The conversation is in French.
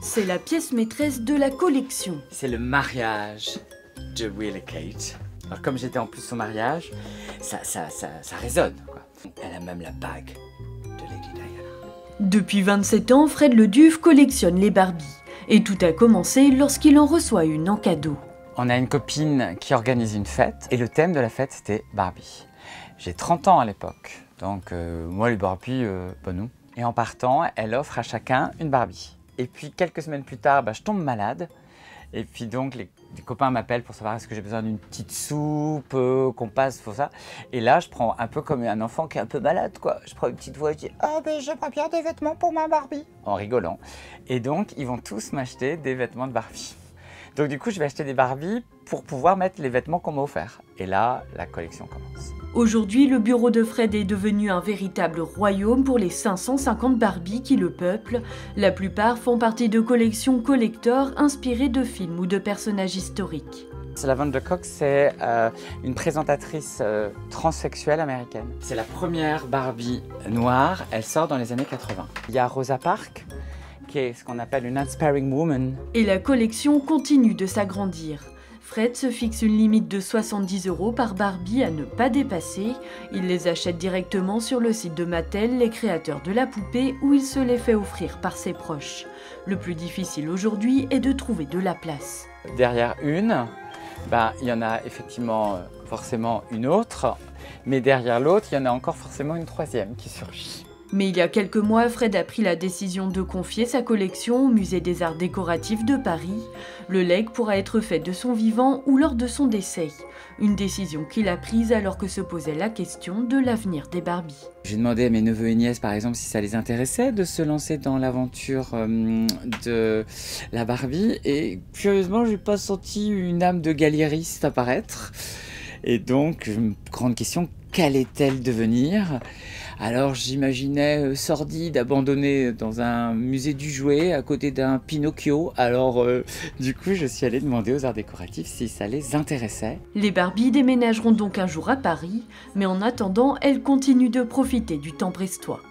C'est la pièce maîtresse de la collection. C'est le mariage de Will et Kate. Alors comme j'étais en plus au mariage, ça résonne, quoi. Elle a même la bague de Lady Diana. Depuis 27 ans, Fred Leduc collectionne les Barbies. Et tout a commencé lorsqu'il en reçoit une en cadeau. On a une copine qui organise une fête et le thème de la fête c'était Barbie. J'ai 30 ans à l'époque, donc moi les Barbies, pas nous. Et en partant, elle offre à chacun une Barbie. Et puis quelques semaines plus tard, je tombe malade. Et puis donc les copains m'appellent pour savoir est-ce que j'ai besoin d'une petite soupe, qu'on passe pour ça. Et là je prends un peu comme un enfant qui est un peu malade quoi. Je prends une petite voix et je dis « Ah ben j'aimerais bien des vêtements pour ma Barbie » en rigolant. Et donc ils vont tous m'acheter des vêtements de Barbie. Donc du coup je vais acheter des Barbies pour pouvoir mettre les vêtements qu'on m'a offerts. Et là la collection commence. Aujourd'hui, le bureau de Fred est devenu un véritable royaume pour les 550 Barbies qui le peuplent. La plupart font partie de collections collector inspirées de films ou de personnages historiques. Lavender Cox, c'est une présentatrice transsexuelle américaine. C'est la première Barbie noire, elle sort dans les années 80. Il y a Rosa Parks, qui est ce qu'on appelle une inspiring woman. Et la collection continue de s'agrandir. Fred se fixe une limite de 70 € par Barbie à ne pas dépasser. Il les achète directement sur le site de Mattel, les créateurs de la poupée, où il se les fait offrir par ses proches. Le plus difficile aujourd'hui est de trouver de la place. Derrière une, il y en a effectivement forcément une autre, mais derrière l'autre, il y en a encore forcément une troisième qui surgit. Mais il y a quelques mois, Fred a pris la décision de confier sa collection au Musée des Arts Décoratifs de Paris. Le legs pourra être fait de son vivant ou lors de son décès. Une décision qu'il a prise alors que se posait la question de l'avenir des Barbies. J'ai demandé à mes neveux et nièces par exemple si ça les intéressait de se lancer dans l'aventure de la Barbie et curieusement j'ai pas senti une âme de galériste apparaître. Et donc, grande question, qu'allait-elle devenir ? Alors j'imaginais sordide, abandonnée dans un musée du jouet à côté d'un Pinocchio. Alors du coup je suis allée demander aux arts décoratifs si ça les intéressait. Les Barbies déménageront donc un jour à Paris, mais en attendant, elles continuent de profiter du temps brestois.